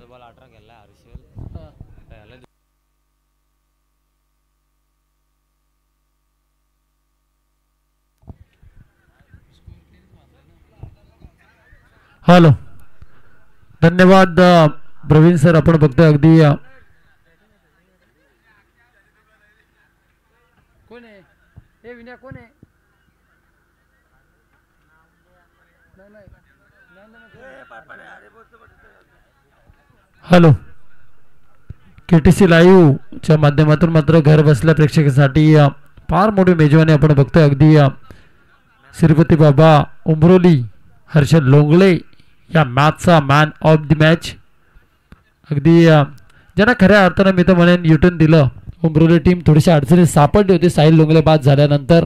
Ball 18 गेला Harshal hello धन्यवाद Pravin sir. आपण बघतोय अगदी कोण आहे हे विनय कोण आहे हॅलो KTC लाईव्ह च्या माध्यमातून मात्र घर बसल्या प्रेक्षकांसाठी फार मोठी मेजवानी आपण बघतोय. अगदी श्रीपती बाबा उमरोली हर्षल लोंगळे या मॅचचा मॅन ऑफ द मॅच. अगदी ज्यांना खऱ्या अर्थानं मी तर म्हणेन युटर्न दिलं. उमरोली टीम थोडीशी अडचणीत सापडली होती साहिल लोंगले बाद झाल्यानंतर,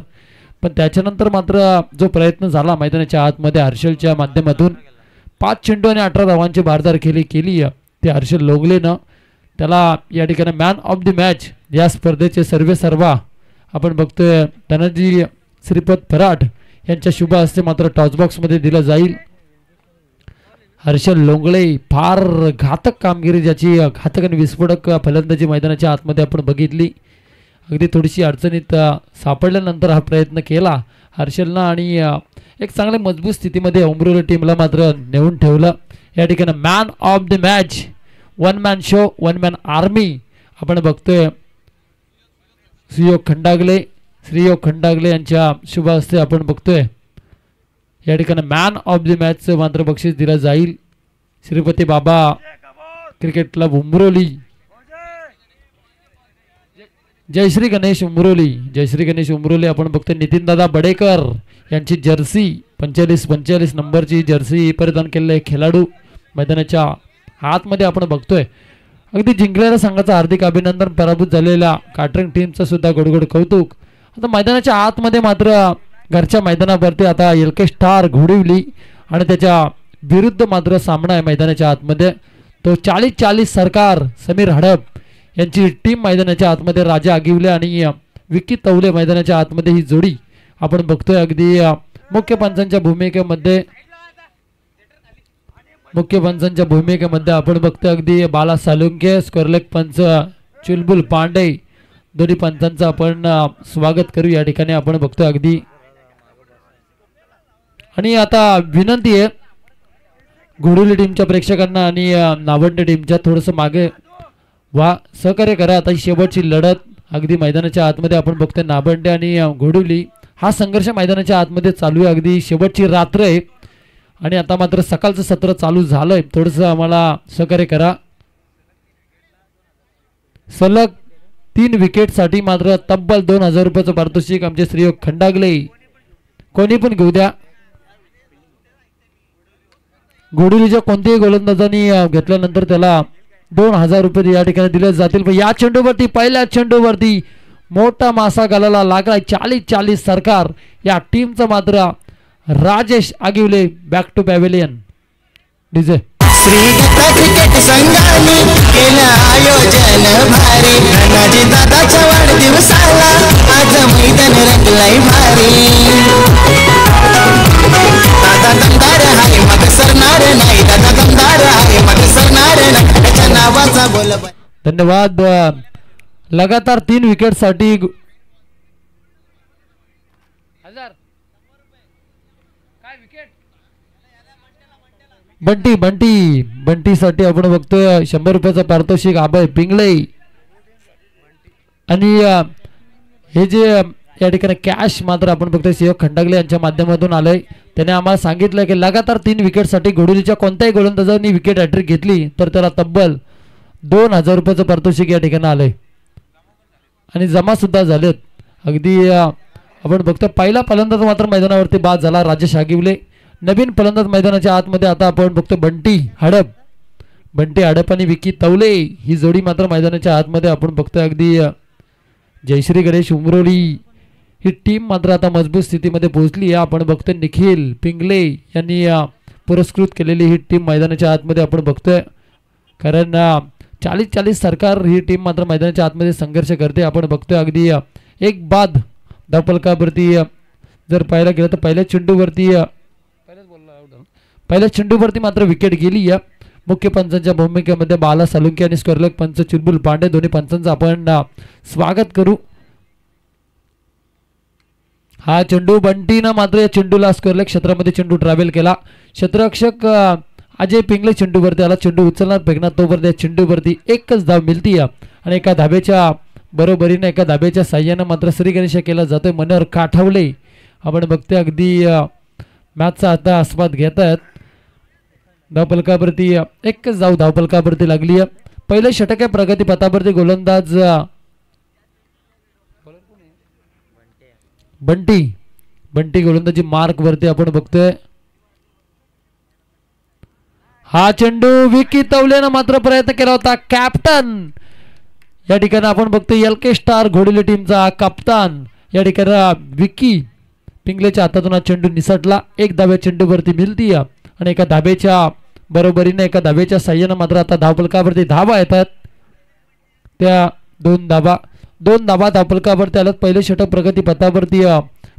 पण त्याच्यानंतर मात्र जो प्रयत्न झाला मैदानाच्या आतमध्ये हर्षलच्या माध्यमातून 5 चेंडू आणि 18 धावांची भारदार केली ते हर्षल लोंगलेनं. त्याला या ठिकाणी मॅन ऑफ द मॅच या स्पर्धेचे सर्वेसर्वा आपण बघतोय धनंजय श्रीपत फराट यांच्या शुभ हस्ते मात्र टॉसबॉक्समध्ये दिलं जाईल. हर्षल लोंगळे फार घातक कामगिरी ज्याची घातक आणि विस्फोटक फलंदाजी मैदानाच्या आतमध्ये आपण बघितली. अगदी थोडीशी अडचणीत सापडल्यानंतर हा प्रयत्न केला हर्षलनं आणि एक चांगल्या मजबूत स्थितीमध्ये उमरोली टीमला मात्र नेऊन ठेवलं. या ठिकाणी man of the match one man show one man army आपण बघतोय श्रीयोग खंडागले यांच्या शुभ हस्ते आपण बघतोय या ठिकाणी मॅन ऑफ द मॅचचं मात्र बक्षीस दिलं जाईल. श्रीपती बाबा क्रिकेट क्लब उमरोली जयश्री गणेश उमरोली आपण बघतोय नितीन दादा बडेकर यांची जर्सी 45 नंबरची जर्सी परिधान केलेले खेळाडू मैदानाच्या आतमध्ये आपण बघतोय. अगदी जिंकलेल्या संघाचं हार्दिक अभिनंदन. पराभूत झालेल्या काटरिंग टीमचं सुद्धा गोडगोड कौतुक. आता मैदानाच्या आतमध्ये मात्र घरच्या मैदानावरती आता LK स्टार घोडविली आणि त्याच्या विरुद्ध मात्र सामना आहे मैदानाच्या आतमध्ये. तो 40 सरकार समीर हडप यांची टीम मैदानाच्या आतमध्ये राजा आगिवले आणि विकी तवले मैदानाच्या आतमध्ये ही जोडी आपण बघतोय. अगदी मुख्य पंचांच्या भूमिकेमध्ये आपण बघतोय अगदी बाला सालुंके स्कोरलेग पंच चुलबुल पांडे दोन्ही पंचांचं आपण स्वागत करू या ठिकाणी आपण बघतोय अगदी. आणि आता विनंती आहे घोडवली टीमच्या प्रेक्षकांना आणि नावंडे टीमच्या थोडंसं मागे सहकार्य करा. आता शेवटची लढत अगदी मैदानाच्या आतमध्ये आपण बघतोय नाबंडे आणि घोडवली हा संघर्ष मैदानाच्या आतमध्ये चालू आहे. अगदी शेवटची रात्र आहे आणि आता मात्र सकाळचं सत्र चालू झालंय. थोडंसं आम्हाला सहकार्य करा. सलग 3 विकेटसाठी मात्र तब्बल 2000 रुपयाचं पारितोषिक आमचे श्रीयोग खंडागले कोणी पण घेऊ द्या. घोडवलीच्या कोणत्याही गोलंदाजांनी घेतल्यानंतर त्याला 2000 रुपये या ठिकाणी दिले जातील. पण या चेंडूवरती पहिल्या चेंडूवरती मोठा मासा घालायला लागला 40 सरकार या टीमचा मात्र राजेश आगिवले back to pavilion DJ. Shridatta cricket संघाने केलं आयोजन भारी धनाजी दादाच्या वाढदिवसाला आज मैदान रंगलंय भारी. दादा दमदार आहे मग सरणार नाही दादा दमदार आहे मग सरणार नाही त्याच्या नावाचा बोल. धन्यवाद. लगातार 3 विकेटसाठी बंटीसाठी आपण बघतोय 100 रुपयाचं पारितोषिक अभय पिंगळे. आणि हे जे या ठिकाणी कॅश मात्र आपण बघतोय श्रीयोग खंडागले यांच्या माध्यमातून आलंय. त्याने आम्हाला सांगितलं की लगातार 3 विकेटसाठी घोडवलीच्या कोणत्याही गोलंदाजांनी विकेट हॅट्रिक घेतली तर त्याला तब्बल 2000 रुपयाचं पारितोषिक या ठिकाणी आलंय आणि जमा सुद्धा झालेत. अगदी आपण बघतोय पहिला फलंदाज मात्र मैदानावरती बाद झाला राजेश आगिवले. नवीन फलंदाज मैदानाच्या आतमध्ये आता आपण बघतो बंटी हडप आणि विकी तवले ही जोडी मात्र मैदानाच्या आतमध्ये आपण बघतोय. अगदी जयश्री गणेश उमरोली ही टीम मात्र आता मजबूत स्थितीमध्ये पोहोचली आहे. आपण बघतोय निखिल पिंगले यांनी पुरस्कृत केलेली ही टीम मैदानाच्या आतमध्ये आपण बघतोय. कारण 40 सरकार ही टीम मात्र मैदानाच्या आतमध्ये संघर्ष करते. आपण बघतोय अगदी एक बाद धावफलकावरती जर पाहायला गेलं तर पहिल्या चेंडूवरती मात्र विकेट गेली. मुख्य पंचांच्या भूमिकेमध्ये बाला सालुंके आणि स्क्वेअरलेग पंच चिरबुल पांडे दोन्ही पंचांचं आपण स्वागत करू. हा चेंडू बंटीनं मात्र या चेंडूला स्क्वेअरलेग क्षेत्रामध्ये चेंडू ट्रॅव्हल केला. क्षेत्ररक्षक अजय पिंगले चेंडूवरती आला. चेंडू उचलणार फेकणार तोपर्यंत या चेंडूवरती एकच धाव मिळती आणि एका धाब्याच्या बरोबरीने एका धाब्याच्या साह्यानं मात्र श्रीगणेश केला जातोय. मनोहर काठावले आपण बघतोय अगदी मॅचचा आता आस्वाद घेत आहेत. धावफलकावरती एकच धाव धावफलकावरती लागली. पहिलं षटक आहे प्रगती पथावरती. गोलंदाज बंटी गोलंदाजी मार्क वरती आपण बघतोय. हा चेंडू विकी तवलेनं मात्र प्रयत्न केला होता. कॅप्टन या ठिकाणी आपण बघतोय LK स्टार घोडेली टीमचा कप्तान या ठिकाणी विकी पिंगलेच्या हातातून हा चेंडू निसटला. एक धाब्या चेंडूवरती मिळती आणि एका धाब्याच्या बरोबरीने एका धाब्याच्या साह्यानं मात्र आता धावफलकावरती धावा येतात. त्या दोन धाबा धावफलकावरती आल्यात. पहिले षटक प्रगती पथावरती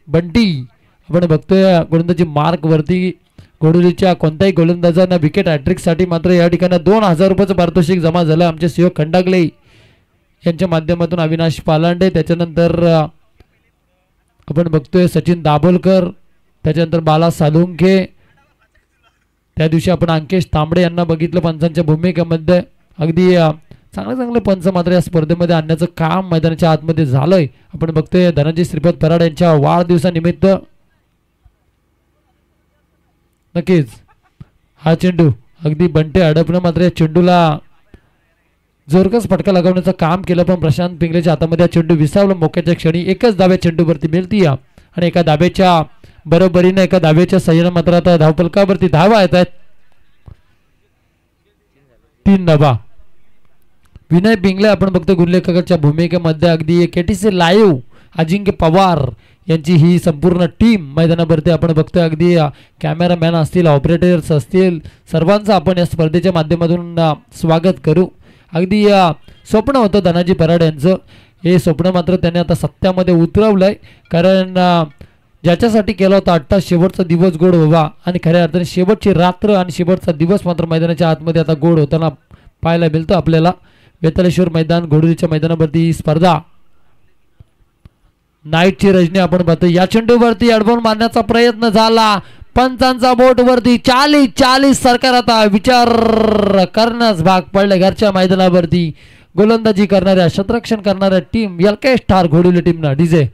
बंटी आपण बघतोय गोलंदाजी मार्क वरती. घोडोलीच्या कोणत्याही गोलंदाजांना विकेट हॅट्रिक साठी मात्र या ठिकाणी 2000 रुपयाचं पारितोषिक जमा झालं. आमचे सहयोग खंडागले यांच्या माध्यमातून अविनाश पालांडे, त्याच्यानंतर आपण बघतोय सचिन दाभोलकर, त्याच्यानंतर बाला सालुंके. त्या दिवशी आपण अंकेश तांबडे यांना बघितलं पंचांच्या भूमिकेमध्ये. अगदी चांगले पंच मात्र या स्पर्धेमध्ये आणण्याचं काम मैदानाच्या आतमध्ये झालंय. आपण बघतोय धनंजय श्रीपद फराड यांच्या वाढदिवसानिमित्त नक्कीच हा चेंडू अगदी बंटे अडपणं मात्र या चेंडूला जोरकस फटका लगावण्याचं काम केलं, पण प्रशांत पिंगलेच्या हातामध्ये हा चेंडू विसावला. मोक्याच्या क्षणी एकच धाब्या चेंडूवरती मिळती आणि एका धाब्याच्या बरोबरीने एका धाब्याच्या सह्यानं मात्र आता धावफलकावरती धावा येत आहेत. 3 धावा. विनय पिंगले आपण बघतो गुणलेखकाच्या भूमिकेमध्ये. अगदी KTC लाईव्ह अजिंक्य पवार यांची ही संपूर्ण टीम मैदानावरती आपण बघतोय. अगदी कॅमेरामॅन असतील, ऑपरेटर्स असतील, सर्वांचं आपण या स्पर्धेच्या माध्यमातून स्वागत करू. अगदी स्वप्न होतं धनाजी पराड यांचं. हे स्वप्न मात्र त्याने आता सत्यामध्ये उतरवलंय. कारण ज्याच्यासाठी केला होता 8 शेवटचा दिवस गोड व्हावा आणि खऱ्या अर्थाने शेवटची रात्र आणि शेवटचा दिवस मात्र मैदानाच्या आतमध्ये आता गोड होताना पाहायला मिळतं आपल्याला. वेतालेश्वर मैदान घोडोलीच्या मैदानावरती ही स्पर्धा नाईटची रजनी आपण पाहतो. या चेंडूवरती अडवून मारण्याचा प्रयत्न झाला. पंचांचा बोट वरती 40 सरकार आता विचार करण्यास भाग पडले. घरच्या मैदानावरती गोलंदाजी करणाऱ्या क्षेत्ररक्षण करणाऱ्या टीम LK स्टार घोडोली टीमना डीजे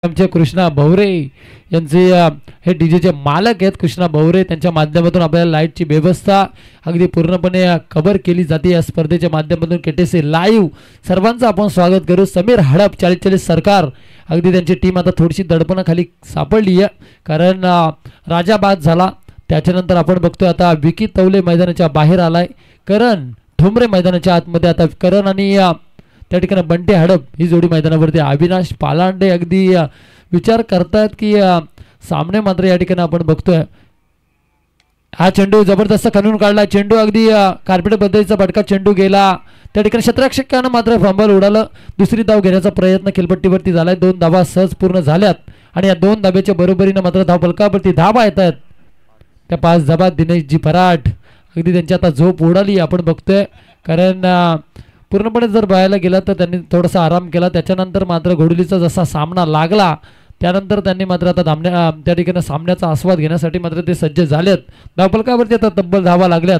आमचे कृष्णा भवरे यांचे हे डीजेचे मालक आहेत. कृष्णा भवरे त्यांच्या माध्यमातून आपल्याला लाईटची व्यवस्था अगदी पूर्णपणे कव्हर केली जाते या स्पर्धेच्या माध्यमातून. KTC लाईव्ह सर्वांचं आपण स्वागत करू. समीर हडप 40 सरकार अगदी त्यांची टीम आता थोडीशी दडपणाखाली सापडली आहे कारण राजा बाद झाला. त्याच्यानंतर आपण बघतोय आता विकी तवले मैदानाच्या बाहेर आलाय. करण ठोंबरे मैदानाच्या आतमध्ये. आता करण आणि त्या ठिकाणी बंटे हडप ही जोडी मैदानावरती. अविनाश पालांडे अगदी विचार करतायत की सामने मात्र या ठिकाणी आपण बघतोय. हा चेंडू जबरदस्त खणून काढला. चेंडू अगदी कार्पेट पद्धतीचा फटका चेंडू गेला. त्या ठिकाणी क्षेत्ररक्षकानं मात्र फंबल उडालं. दुसरी धाव घेण्याचा प्रयत्न खेळपट्टीवरती झालाय. 2 धावा सहज पूर्ण झाल्यात आणि या 2 धाब्याच्या बरोबरीनं मात्र धावफलकावरती धावा येतात. त्या 5 धाबात दिनेशजी फराट अगदी त्यांची आता झोप उडाली आपण बघतोय. कारण पूर्णपणे जर पाहायला गेला तर त्यांनी थोडासा आराम केला. त्याच्यानंतर मात्र घोडोलीचा जसा सामना लागला त्यानंतर त्यांनी मात्र आता त्या ठिकाणी सामन्याचा आस्वाद घेण्यासाठी मात्र ते सज्ज झालेत. धावफलकावरती आता तब्बल धावा लागल्यात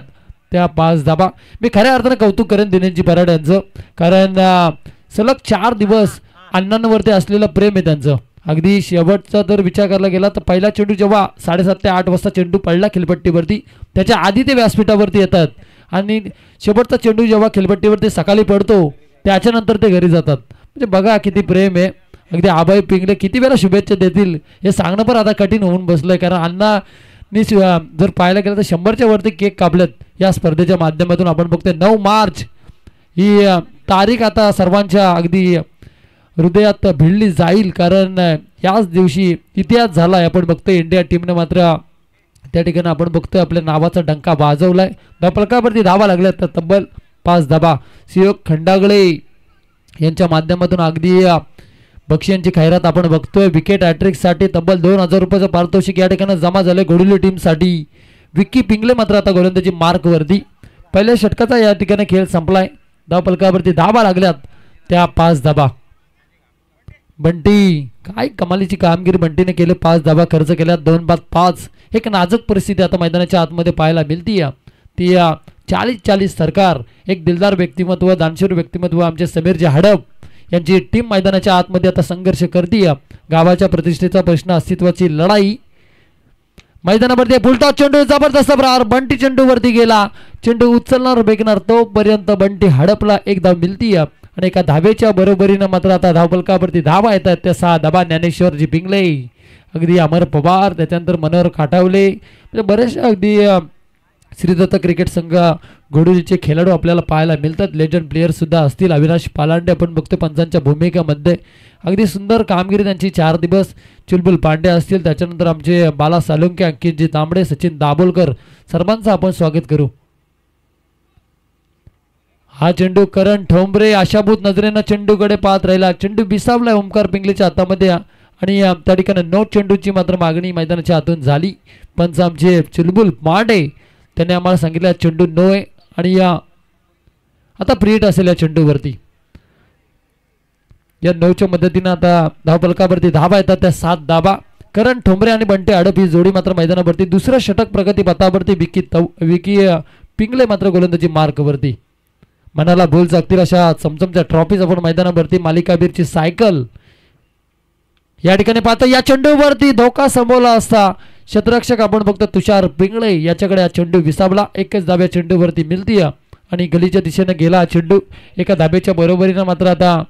त्या 5 धाबा. मी खऱ्या अर्थाने कौतुक करेन दिनेशजी पराड यांचं. कारण सलग 4 दिवस अण्णांवरती असलेलं प्रेम आहे त्यांचं. अगदी शेवटचा जर विचार करायला गेला तर पहिला चेंडू जेव्हा 7:30 ते 8 वाजता चेंडू पडला खेळपट्टीवरती त्याच्या आधी ते व्यासपीठावरती येतात आणि शेवटचा चेंडू जेव्हा खेळपट्टीवरती सकाळी पडतो त्याच्यानंतर ते घरी जातात. म्हणजे बघा किती प्रेम आहे. अगदी आबाई पिंगले किती वेळा शुभेच्छा देतील हे सांगणं पण आता कठीण होऊन बसलंय. कारण अण्णांनी जर पाहायला गेलं तर 100च्या वरती केक कापलेत या स्पर्धेच्या माध्यमातून. आपण बघतोय 9 मार्च ही तारीख आता सर्वांच्या अगदी हृदयात भिडली जाईल, कारण याच दिवशी इतिहास झाला आहे. आपण बघतोय इंडिया टीमने मात्र त्या ठिकाणी आपण बघतोय आपल्या नावाचा डंका वाजवलाय. धावफलकावरती धावा लागल्या तर तब्बल 5 धावा सियोग खंडागळे यांच्या माध्यमातून अगदी बक्षियांची खैरात आपण बघतोय. विकेट हॅट्रिकसाठी तब्बल 2000 रुपयाचं पारितोषिक या ठिकाणी जमा झाले घोडेली टीमसाठी. विक्की पिंगले मात्र आता गोलंदाजी मार्कवरती. पहिल्या षटकाचा या ठिकाणी खेळ संपलाय. धावफलकावरती धावा लागल्यात त्या 5 धावा. बंटी काय कमालीची कामगिरी बंटीने केले. 5 धावा खर्च केल्या 2 बाद 5. एक नाजूक परिस्थिती आता मैदानाच्या आतमध्ये पाहायला मिळती. ती 40-40 सरकार एक दिलदार व्यक्तिमत्व दानशूर व्यक्तिमत्व आमचे समीरजी हडप यांची टीम मैदानाच्या आतमध्ये आता संघर्ष करते. गावाच्या प्रतिष्ठेचा प्रश्न अस्तित्वाची लढाई मैदानावरती. फुलटॉस चेंडू जबरदस्त प्रहार. बंटी चेंडूवरती गेला. चेंडू उचलणार बेकणार तोपर्यंत बंटी हडपला एक धाव मिळती आणि एका धावेच्या बरोबरीनं मात्र आता धावफलकावरती धावा येतात त्या 6 धावा. ज्ञानेश्वरजी पिंगले अगदी अमर पवार त्याच्यानंतर मनोहर काटावले म्हणजे बरेचसे अगदी श्रीदत्त क्रिकेट संघ घोडुलीचे खेळाडू आपल्याला पाहायला मिळतात. लेजंड प्लेयर सुद्धा असतील. अविनाश पालांडे आपण बघतो पंचांच्या भूमिकेमध्ये अगदी सुंदर कामगिरी त्यांची 4 दिवस. चुलबुल पांडे असतील त्याच्यानंतर आमचे बाला सालुंके अंकितजी तांबडे सचिन दाभोलकर सर्वांचं आपण स्वागत करू. हा चेंडू करण ठोंबरे आशाभूत नजरेनं चेंडूकडे पाहत राहिला. चेंडू विसावलाय ओमकार पिंगलेच्या हातामध्ये आणि त्या ठिकाणी नोट चेंडूची मात्र मागणी मैदानाच्या हातून झाली. पंच आमचे चुलबुल पांडे त्यांनी आम्हाला सांगितलं चेंडू नो आहे आणि या आता प्रिंट असेल या चेंडूवरती. या 9च्या मदतीनं आता धावफलकावरती धावा येतात त्या 7 धावा. करण ठोंबरे आणि बंटे हडप ही जोडी मात्र मैदानावरती. दुसरं षटक प्रगती पथावरती. विकी पिंगले मात्र गोलंदाजी मार्कवरती. मनाला भूल जागतील अशा चमचमच्या ट्रॉफीज आपण मैदानावरती. मालिकाबीरची सायकल या ठिकाणी पाहता. या चेंडूवरती धोका संभवला असता क्षेत्ररक्षक आपण बघतो तुषार पिंगळे याच्याकडे हा चेंडू विसावला. एकच धाब्या चेंडूवरती मिळती आणि गलीच्या दिशेने गेला हा चेंडू. एका धाब्याच्या बरोबरीनं मात्र आता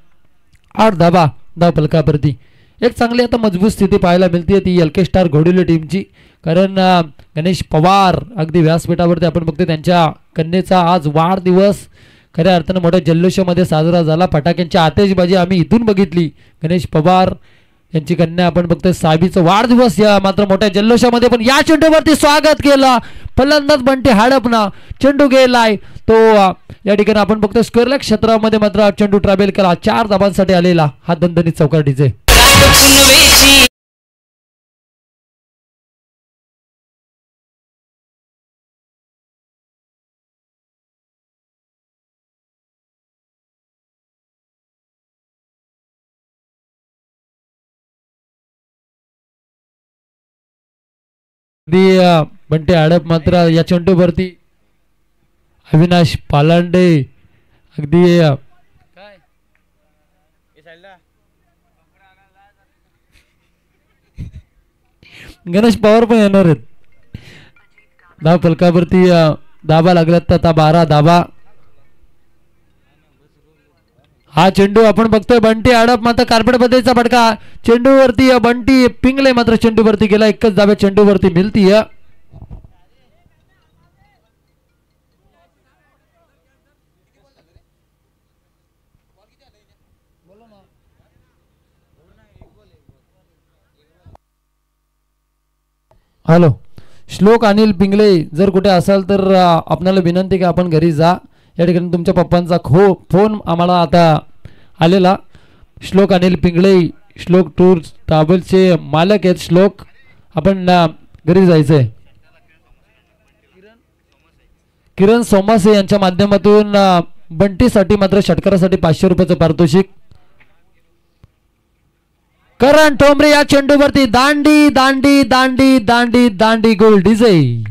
8 धावा धावफलकावरती. एक चांगली आता मजबूत स्थिती पाहायला मिळते ती एल के स्टार घोडेली टीमची, कारण गणेश पवार अगदी व्यासपीठावरती आपण बघतो त्यांच्या कन्येचा आज वाढदिवस खऱ्या अर्थानं मोठ्या जल्लोषामध्ये साजरा झाला. फटाक्यांची आतिषबाजी आम्ही इथून बघितली. गणेश पवार यांची कन्या आपण बघतोय साबीचा वाढदिवस या मात्र मोठ्या जल्लोषामध्ये. पण या चेंडूवरती स्वागत केलं फलंदाज बंटी हडपना. चेंडू गेलाय तो या ठिकाणी आपण बघतोय स्क्वेअर क्षेत्रामध्ये मात्र चेंडू ट्रॅव्हल केला. 4 धाबांसाठी आलेला हा दणदणीत चौकारटीचे. बंटे हडप मात्र या चेंडूवरती. अविनाश पालांडे अगदी गणेश पवार पण येणार आहेत. धाव फलकावरती धाबा लागल्यात आता 12 धाबा. हा चेंडू आपण बघतोय बंटी हडप मात्र कार्पेट बद्दलचा फटका. चेंडूवरती बंटी पिंगले मात्र चेंडूवरती गेला. एकच धाब्या चेंडूवरती मिळती. हॅलो श्लोक अनिल पिंगले जर कुठे असाल तर आपल्याला विनंती की आपण घरी जा. या ठिकाणी तुमच्या पप्पांचा फोन आम्हाला आता आलेला. श्लोक अनिल पिंगळे श्लोक टूर्स ट्रॅव्हल्सचे मालक आहेत. श्लोक आपण घरी जायचंय. किरण सोमासे यांच्या माध्यमातून बंटीसाठी मात्र षटकारासाठी 500 रुपयाचं पारितोषिक. करण ठोंबरे या चेंडूवरती दांडी दांडी दांडी दांडी दांडी गोल डीजे.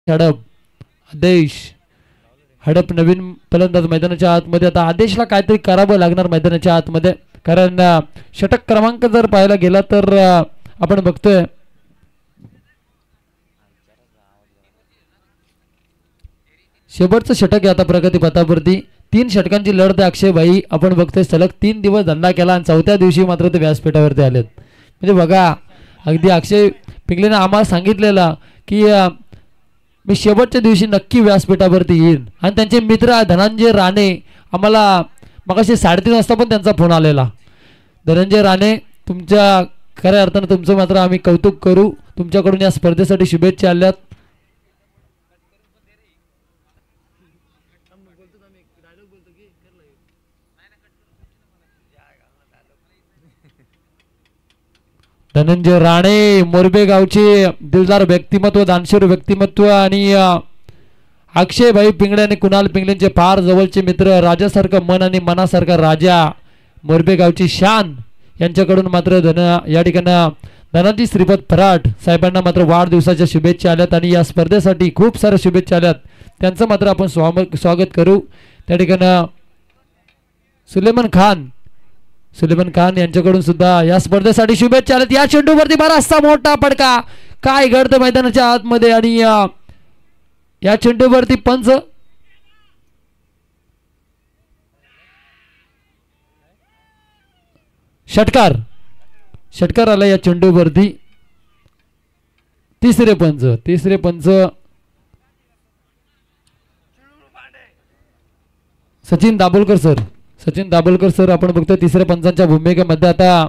हडप आदेश हडप नवीन फलंदाज मैदानाच्या आतमध्ये. आता आदेशला काहीतरी करावं लागणार मैदानाच्या आतमध्ये, कारण षटक क्रमांक जर पाहायला गेला तर आपण बघतोय शेवटचं षटक आहे आता प्रगती पथावरती. 3 षटकांची लढत आहे अक्षय भाई. आपण बघतोय सलग 3 दिवस धंदा केला आणि 4थ्या दिवशी मात्र ते व्यासपीठावरती आलेत. म्हणजे बघा, अगदी अक्षय पिंगलेने आम्हाला सांगितलेलं की मी शेवटच्या दिवशी नक्की व्यासपीठावरती येईन. आणि त्यांचे मित्र धनंजय राणे, आम्हाला मगाशी 3:30 वाजता पण त्यांचा फोन आलेला. धनंजय राणे, तुमच्या खऱ्या अर्थानं तुमचं मात्र आम्ही कौतुक करू. तुमच्याकडून या स्पर्धेसाठी शुभेच्छा आल्यात. धनंजय राणे, मोरबे गावचे दिलदार व्यक्तिमत्व, दानशूर व्यक्तिमत्व आणि अक्षय भाई पिंगळे आणि कुणाल पिंगळेंचे फार जवळचे मित्र, राजासारखं मन आणि मनासारखा राजा, मोरबे गावची शान, यांच्याकडून मात्र या ठिकाणी धनाजी श्रीपद फराट साहेबांना मात्र वाढदिवसाच्या शुभेच्छा आल्यात आणि या स्पर्धेसाठी खूप साऱ्या शुभेच्छा आल्यात. त्यांचं मात्र आपण स्वागत करू. त्या ठिकाणी सुलेमान खान यांच्याकडून सुद्धा या स्पर्धेसाठी शुभेच्छा आल्यात. या चेंडूवरती बराचसा मोठा फटका, काय घडतं मैदानाच्या आतमध्ये आणि या चेंडूवरती पंच षटकार आला या चेंडूवरती. तिसरे पंच सचिन दाभोलकर सर आपण बघतोय तिसऱ्या पंचांच्या भूमिकेमध्ये. आता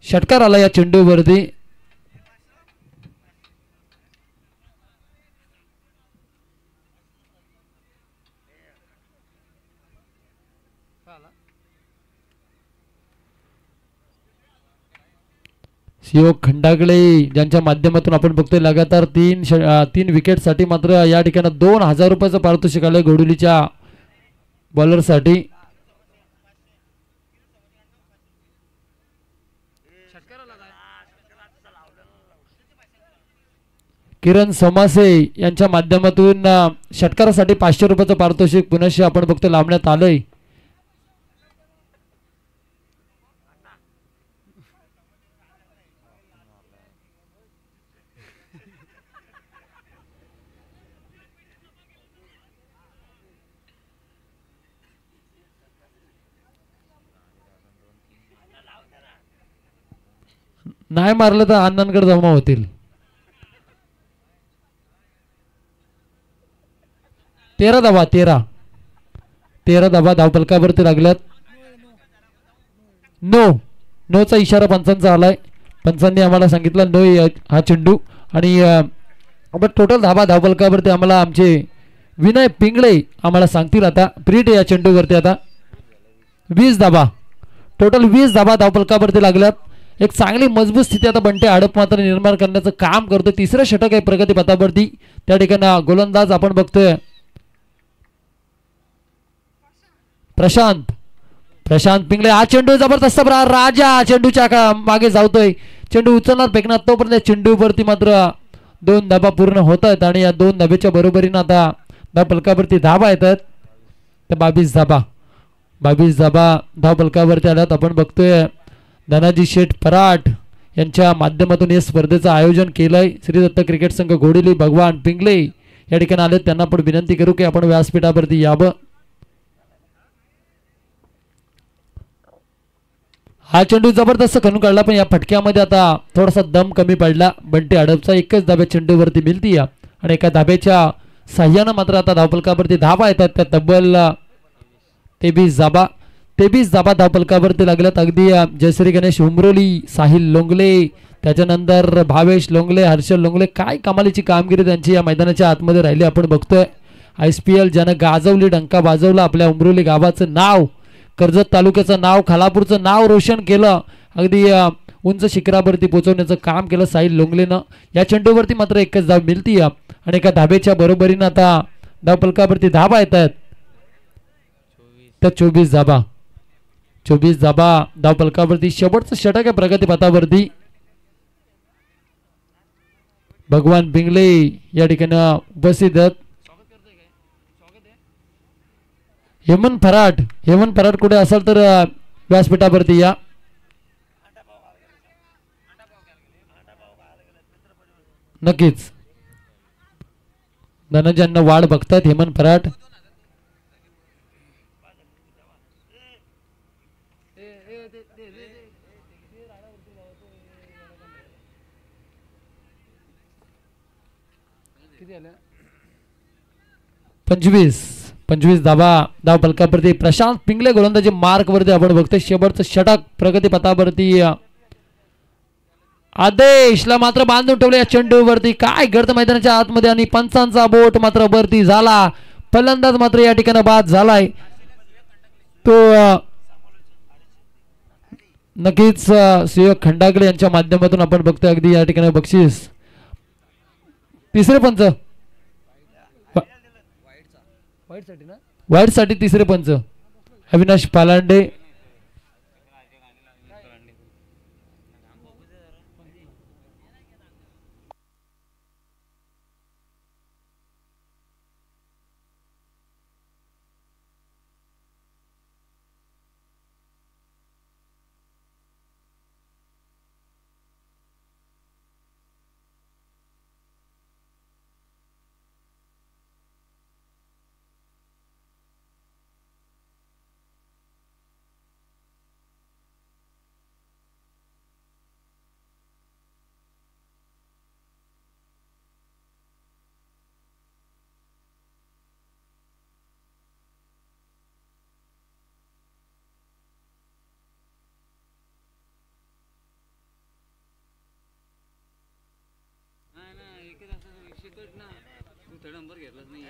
षटकार आला या चेंडूवरती. शिवक खंडागळे ज्यांच्या माध्यमातून आपण बघतोय लगातार 3 विकेटसाठी मात्र या ठिकाणी 2000 रुपयाचं पारितोषिक आलंय घोडुलीच्या बॉलरसाठी. किरण सोमासे यांच्या माध्यमातून षटकारासाठी 500 रुपयाचं पारितोषिक पुनश्च आपण बघतोय लावण्यात आलंय. नाही मारलं तर अण्णांकडे जमा होतील. 13 धावा धावफलकावरती लागल्यात. नोचा इशारा पंचांचा आलाय. पंचांनी आम्हाला सांगितलं नो हा चेंडू. आणि टोटल धावा धावफलकावरती आम्हाला आमचे विनय पिंगळे आम्हाला सांगतील आता. प्रीट या चेंडूवरती आता 20 धावा, टोटल 20 धावा धावफलकावरती लागल्यात. एक चांगली मजबूत स्थिती आता बंटे हडप मात्र निर्माण करण्याचं काम करतो. तिसरं षटक आहे प्रगती पथावरती. त्या ठिकाणी गोलंदाज आपण बघतोय प्रशांत पिंगळे. हा चेंडू जबरदस्त राजा चेंडूच्या मागे जावतोय. चेंडू उचलणार फेकणार तोपर्यंत चेंडूवरती मात्र 2 धाबा पूर्ण होत आहेत आणि या 2 धाब्याच्या बरोबरीनं आता धावफलकावरती धाबा येतात. तर 22 धाबा धावफलकावरती आल्यात. आपण बघतोय धनाजी शेठ फराट यांच्या माध्यमातून या स्पर्धेचं आयोजन केलंय. श्री दत्त क्रिकेट संघ घोडेली भगवान पिंगळे या ठिकाणी आले. त्यांना आपण विनंती करू की आपण व्यासपीठावरती यावं. हा चेंडू जबरदस्त खणून काढला पण या फटक्यामध्ये आता थोडासा दम कमी पडला. बंटे हडपचा एकच धाब्या चेंडूवरती मिळती आणि एका धाब्याच्या साह्यानं मात्र आता धावफलकावरती धावा येतात. त्या तब्बल 23 धाबा धावफलकावरती लागल्यात. अगदी जयश्री गणेश उमरोली, साहिल लोंगले, त्याच्यानंतर भावेश लोंगले, हर्षल लोंगले, काय कमालीची कामगिरी त्यांची या मैदानाच्या आतमध्ये राहिली. आपण बघतोय ISPL ज्यानं गाजवली, डंका वाजवला, आपल्या उमरोली गावाचं नाव, कर्जत तालुक्याचं नाव, खालापूरचं नाव रोशन केलं. अगदी उंच शिखरावरती पोहोचवण्याचं काम केलं साहिल लोंगलेनं. या चेंडूवरती मात्र एकच धाव मिळती आणि एका धाब्याच्या बरोबरीनं आता धावफलकावरती धाबा येतात. तर 24 धाबा धावफलकावरती. शेवटचं षटक आहे प्रगती पथावरती. भगवान पिंगळे या ठिकाणी उपस्थित आहेत. हेमंत फराट कुठे असेल तर व्यासपीठावरती या. नक्कीच धनंजयांना वाढ बघतात हेमंत फराट. किती आलं 25 धाव फलकावरती प्रशांत पिंगले गोलंदाजी मार्क वरती आपण बघतोय. शेवटचं षटक प्रगती पथावरती आदेशला मात्र बांधून ठेवले या चेंडूवरती. काय घडतं मैदानाच्या आतमध्ये आणि पंचांचा बोट मात्र वरती झाला. फलंदाज मात्र या ठिकाणी बाद झालाय. तो नक्कीच सुयोग खंडागळे यांच्या माध्यमातून आपण बघतोय अगदी या ठिकाणी बक्षीस. तिसरे पंच वाईट साठी तिसरे पंच अविनाश पालांडे. नंबर घेतलाच नाही.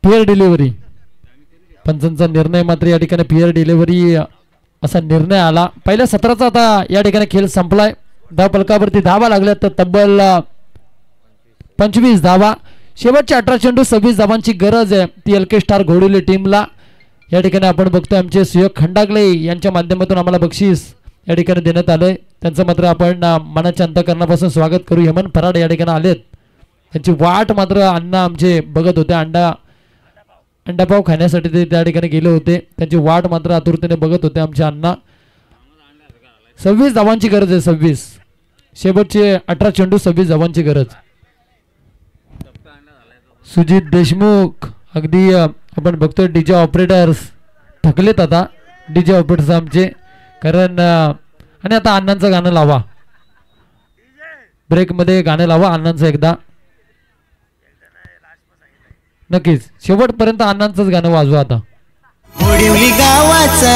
पिअर डिलिव्हरी पंचांचा निर्णय मात्र या ठिकाणी पिअर डिलिव्हरी असा निर्णय आला. पहिल्या सत्राचा आता या ठिकाणी खेळ संपलाय. धाव फलकावरती धावा लागल्या तर तब्बल 25 धावा. शेवटच्या 18 चेंडू 26 धावांची गरज आहे ती एलके स्टार घोडवली टीमला. या ठिकाणी आपण बघतोय आमचे सुयोग खंडागळे यांच्या माध्यमातून आम्हाला बक्षीस या ठिकाणी देण्यात आलंय. त्यांचं मात्र आपण मनाच्या अंतःकरणापासून स्वागत करू. हेमंत फराड या ठिकाणी आलेत. त्यांची वाट मात्र अण्णा आमचे बघत होते. अंडापाव खाण्यासाठी ते त्या ठिकाणी गेले होते. त्यांची वाट मात्र आतुरतेने बघत होते आमचे अण्णा. 26 धावांची गरज आहे. 26 शेवटचे 18 चेंडू 26 धावांची गरज. सुजित देशमुख अगदी आपण बघतोय डीजे ऑपरेटर्स थकलेत आता. डीजे ऑपरेटर्स आमचे कारण आणि आता अण्णांचं गाणं लावा. ब्रेक मध्ये गाणं लावा अण्णांचं एकदा. नक्कीच शेवटपर्यंत अण्णांचंच गाणं वाजवा आता. घोडिवली गावाचा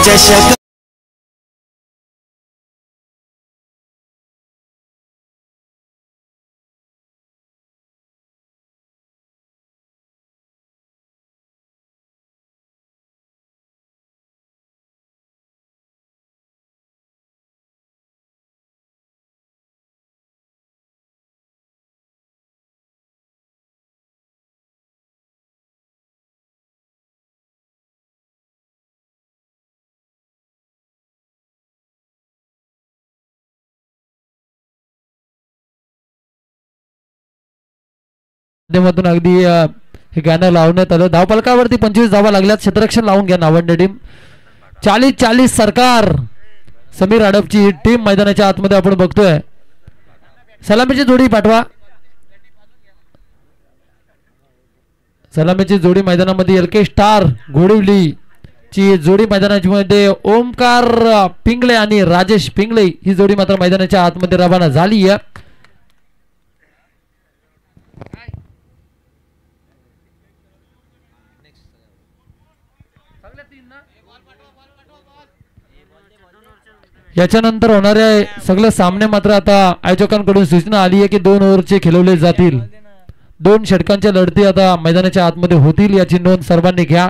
चषक माध्यमातून अगदी हे गाणं लावण्यात आलं. धावफलकावरती 25 धावा लागल्यात. क्षेत्ररक्षण लावून घ्या नावंडे टीम. 40-40 सरकार समीर आडपची टीम मैदानाच्या आतमध्ये आपण बघतोय. सलामीची जोडी पाठवा. सलामीची जोडी मैदानामध्ये एलके स्टार घोडिवली ची जोडी मैदानाच्या मध्ये ओमकार पिंगळे आणि राजेश पिंगळे ही जोडी मात्र मैदानाच्या आतमध्ये रवाना झाली आहे. याच्यानंतर होणारे सगळे सामने मात्र आता आयोजकांकडून सूचना आली आहे की 2 ओव्हरचे खेळवले जातील. 2 षटकांच्या लढती आता मैदानाच्या आतमध्ये होतील याची नोंद सर्वांनी घ्या.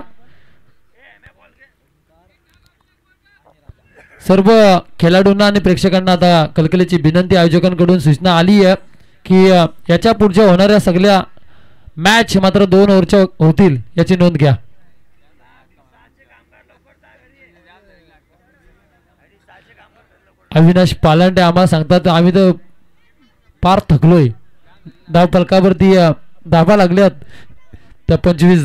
सर्व खेळाडूंना आणि प्रेक्षकांना आता कलकलीची विनंती आयोजकांकडून सूचना आली आहे की याच्या पुढच्या होणाऱ्या सगळ्या मॅच मात्र 2 ओव्हरच्या होतील याची नोंद घ्या. अविनाश पालांडे आम्हाला सांगतात आम्ही तर पार थकलोय. धाव फलकावरती धाबा लागल्यात. त्या 25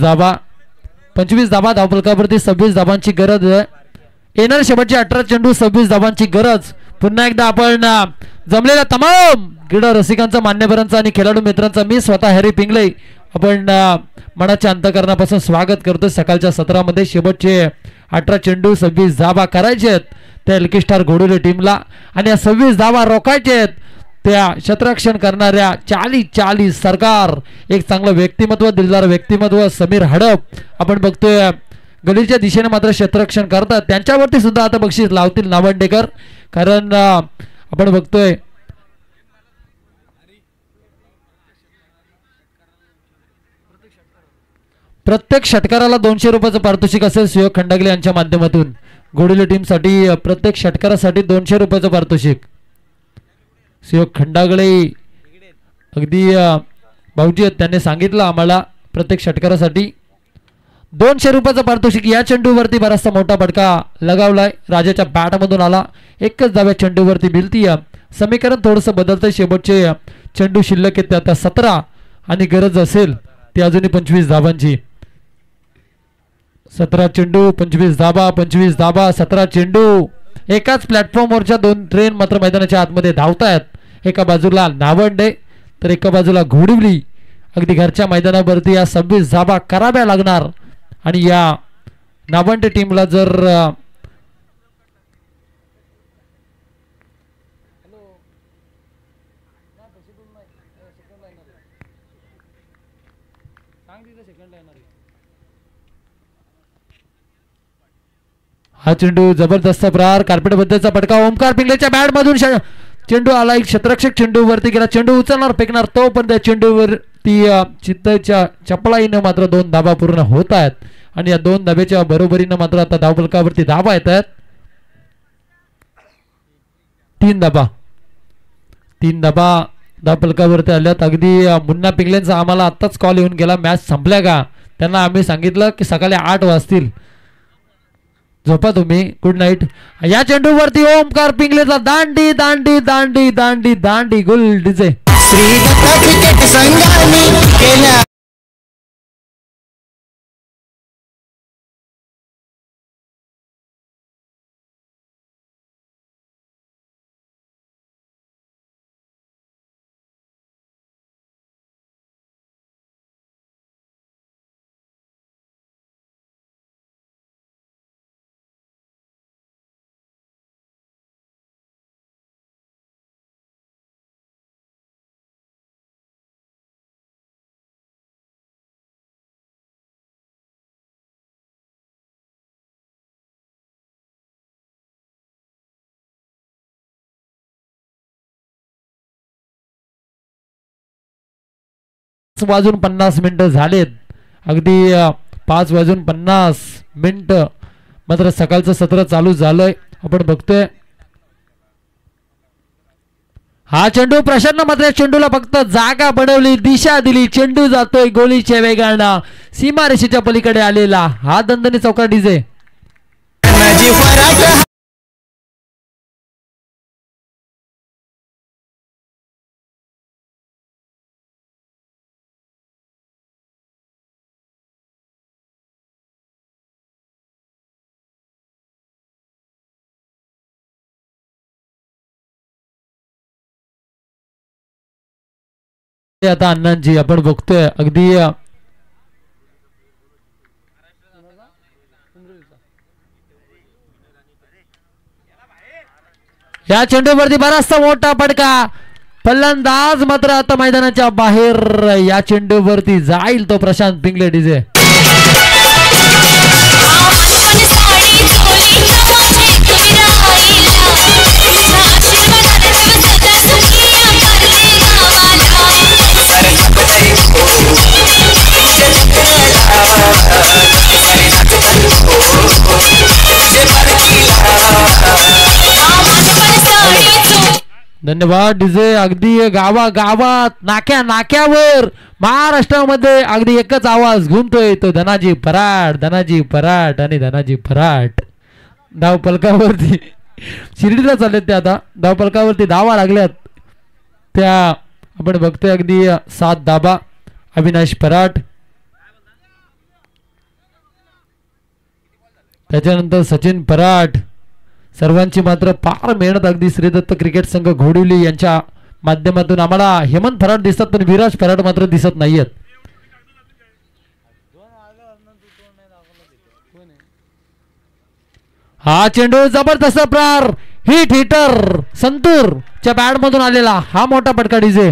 धाबा धाव फलकावरती 26 धाबांची गरज आहे. येणार शेवटचे 18 चेंडू 26 धाबांची गरज. पुन्हा एकदा आपण जमलेल्या तमाम क्रीडा रसिकांचा, मान्यवरांचा आणि खेळाडू मित्रांचा मी स्वतः हॅरी पिंगळे आपण मनाच्या अंतकरणापासून स्वागत करतो. सकाळच्या सत्रामध्ये शेवटचे 18 चेंडू 26 धाबा करायचे आहेत त्या एलके स्टार घोडोली टीमला आणि या 26 धाबा रोखायचे आहेत त्या क्षेत्ररक्षण करणाऱ्या 40 सरकार एक चांगलं व्यक्तिमत्व, दिलदार व्यक्तिमत्व समीर हडप आपण बघतोय गलीच्या दिशेने मात्र क्षेत्ररक्षण करतात. त्यांच्यावरती सुद्धा आता बक्षीस लावतील नावंडेकर, कारण आपण बघतोय प्रत्येक षटकाराला 200 रुपयाचं पारितोषिक असेल. सुयोग खंडागले यांच्या माध्यमातून घोडोली टीमसाठी प्रत्येक षटकारासाठी 200 रुपयाचं पारितोषिक. सुयोग खंडागळे अगदी भाऊजी आहेत, त्यांनी सांगितलं आम्हाला प्रत्येक षटकारासाठी 200 रुपयाचं पारितोषिक. या चेंडूवरती बराचसा मोठा फटका लगावलाय. राजाच्या बॅटमधून आला. एकच धाव्या चेंडूवरती भिलती. समीकरण थोडंसं बदलतंय. शेवटचे चेंडू शिल्लक आहेत त्या 17 आणि गरज असेल ती अजूनही 25 धाबांची. 17 चेंडू 25 धाबा, 25 धाबा 17 चेंडू. एकाच प्लॅटफॉर्मवरच्या 2 ट्रेन मात्र मैदानाच्या आतमध्ये धावतायत. एका बाजूला नावंडे तर एका बाजूला घोडवली. अगदी घरच्या मैदानावरती या 26 धाबा कराव्या लागणार आणि या नावंडे टीमला जर हा चेंडू जबरदस्त प्रहार कार्पेट बद्दलचा फटका. ओमकार पिंगलेच्या बॅट मधून चेंडू आला. एक क्षेत्ररक्षक चेंडू वरती गेला. चेंडू उचलणार फेकणार तो पण त्या चेंडूवर ती चित्तच्या चपळाईनं मात्र 2 धाबा पूर्ण होत आहेत आणि या 2 धाब्याच्या बरोबरीनं मात्र आता धावफलकावरती धाबा येत आहेत. 3 धाबा धावफलकावरती आल्यात. अगदी मुन्ना पिंगलेंचा आम्हाला आत्ताच कॉल येऊन गेला मॅच संपल्या का. त्यांना आम्ही सांगितलं की सकाळी 8 वाजतील, झोपा तुम्ही, गुड नाईट. या चेंडूवरती ओमकार पिंगलेचा दांडी दांडी दांडी दांडी दांडी गुल डीजे. श्री दत्त क्रिकेट संघाने केल्या वाजून 50 मिनिटं झालेत. अगदी 5:50 मात्र सकाळचं सत्र चालू झालंय. आपण बघतोय हा चेंडू प्रशांत मात्र चेंडूला फक्त जागा बनवली, दिशा दिली. चेंडू जातोय गोलीच्या वेगानं सीमारेषेच्या पलीकडे आलेला. हा दणदणी चौका डीजे. आता अण्णांजी आपण बघतोय अगदी या चेंडूवरती बराचसा मोठा फटका. फलंदाज मात्र आता मैदानाच्या बाहेर. या चेंडूवरती जाईल तो प्रशांत पिंगले डीजे. धन्यवाद डीजे. अगदी गावागावात नाक्या नाक्यावर महाराष्ट्रामध्ये अगदी एकच आवाज घुमतोय तो धनाजी फराट, धनाजी फराट आणि धनाजी फराट. धाव पलकावरती शिर्डीला चाललेत ते आता धावफलकावरती धावा लागल्यात त्या आपण बघतोय अगदी 7 धाबा अविनाश पराट त्याच्यानंतर सचिन पराट सर्वांची मात्र फार मेहनत अगदी श्रीदत्त क्रिकेट संघ घोडवली यांच्या माध्यमातून आम्हाला हेमंत फराट दिसतात पण विराज फराट मात्र दिसत नाहीयेत. हा चेंडू जबरदस्त प्रहार हिट हिटर संतूर च्या बॅट मधून आलेला हा मोठा फटका डीजे.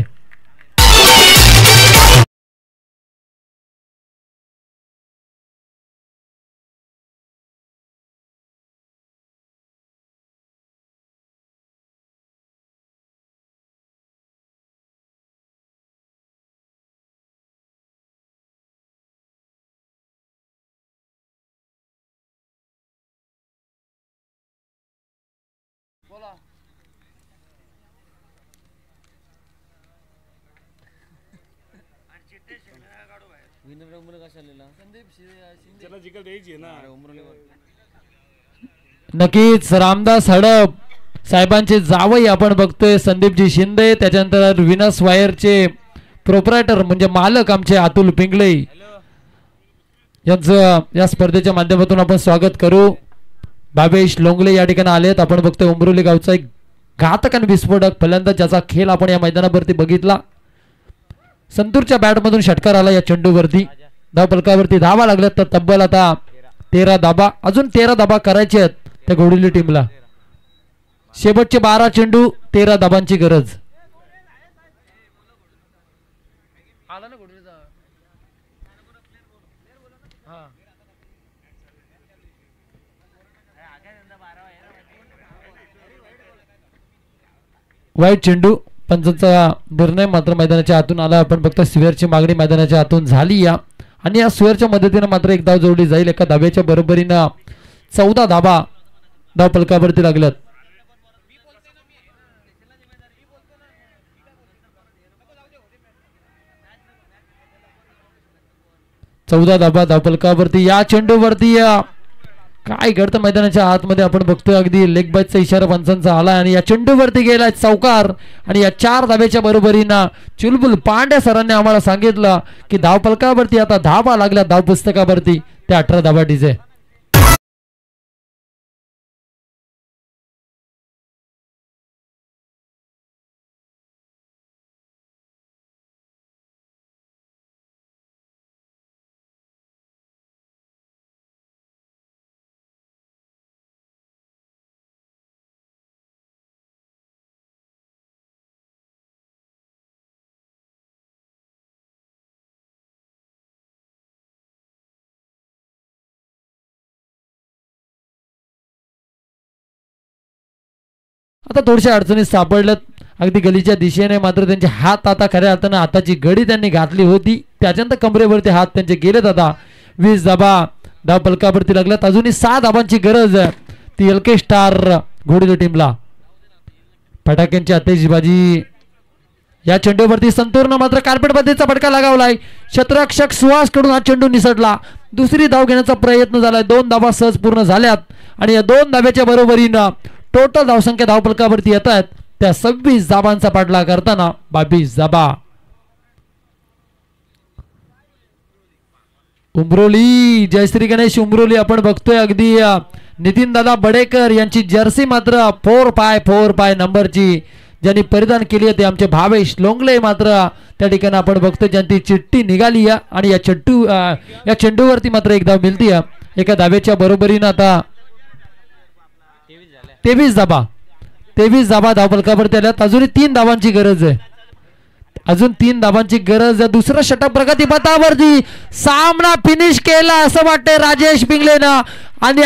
बोला विनर उमर कशा आलेला संदीप शिंदे त्याला जिकल द्यायची ना नक्कीच रामदास हडप साहेबांचे जावई आपण बघतोय संदीपजी शिंदे त्याच्यानंतर विनस वायरचे प्रोप्रायटर म्हणजे मालक आमचे अतुल पिंगळे यांचं या स्पर्धेच्या माध्यमातून आपण स्वागत करू. भावेश लोंगले या ठिकाणी आलेत. आपण बघतोय उमरोली गावचा एक घातक आणि विस्फोटक फलंदाज ज्याचा खेळ आपण या मैदानावरती बघितला. संतूरच्या बॅटमधून षटकार आला या चेंडूवरती धावफलकावरती धावा लागल्यात तर तब्बल आता 13 धाबा अजून 13 धाबा करायचे आहेत त्या घोडवली टीमला. शेवटचे 12 चेंडू 13 धाबांची गरज. आला ना कुठे हा वाईट चेंडू पंचांचा निर्णय मात्र मैदानाच्या आतून आला. आपण फक्त स्वेअरची मागणी मैदानाच्या आतून झाली या आणि या स्वेअरच्या मदतीने मात्र एक धाव जोडली जाईल. एका धाब्याच्या बरोबरीनं 14 धाबा धावफलकावरती लागल्यात. चौदा धाबा धावफलकावरती या चेंडूवरती काय घडतं मैदानाच्या आतमध्ये आपण बघतोय अगदी लेग बाईटचा इशारा पंचांचा आला आणि या चेंडूवरती गेलाय चौकार आणि या 4 धाब्याच्या बरोबरीनं चुलबुल पांड्या सरांनी आम्हाला सांगितलं की धावफलकावरती आता धाबा लागल्या धाव पुस्तकावरती त्या 18 धाबा डीजे. आता थोडशा अडचणीत सापडल्यात अगदी गलीच्या दिशेने मात्र त्यांचे हात आता खऱ्या अर्थानं हाताची गडी त्यांनी घातली होती त्याच्यानंतर कमरेवरती हात त्यांचे गेलेत. आता 20 धाबा धावफलकावरती लागल्यात अजूनही 6 धाबांची गरज ती एलके स्टार घोडवली टीमला. फटाक्यांची आतिषबाजी या चेंडूवरती संतूर्ण मात्र कार्पेट पद्धतीचा फटका लगावलाय. क्षेत्ररक्षक सुहास कडून हा चेंडू निसटला. दुसरी धाव घेण्याचा प्रयत्न झालाय. 2 धाबा सहज पूर्ण झाल्यात आणि या 2 धाब्याच्या बरोबरीनं टोटल धावसंख्या धावफलकावरती येत आहेत त्या 26 धाबांचा पाठलाग करताना 22 धाबा. उमरोली जयश्री गणेश उमरोली आपण बघतोय अगदी नितीन दादा बडेकर यांची जर्सी मात्र 4x4 नंबरची ज्यांनी परिधान केली आहे ते आमचे भावेश लोंगले मात्र त्या ठिकाणी आपण बघतोय ज्यांची चिठ्ठी निघाली आणि या चेंडूवरती मात्र एक धाव मिळती एका धाब्याच्या बरोबरीनं आता 23 धाबा धावफलकावरती आल्यात. अजूनही 3 धावांची गरज आहे. अजून 3 धावांची गरज आहे. दुसरा षटक प्रगती पथावरती सामना फिनिश केला असं वाटतंय राजेश पिंगलेनं आणि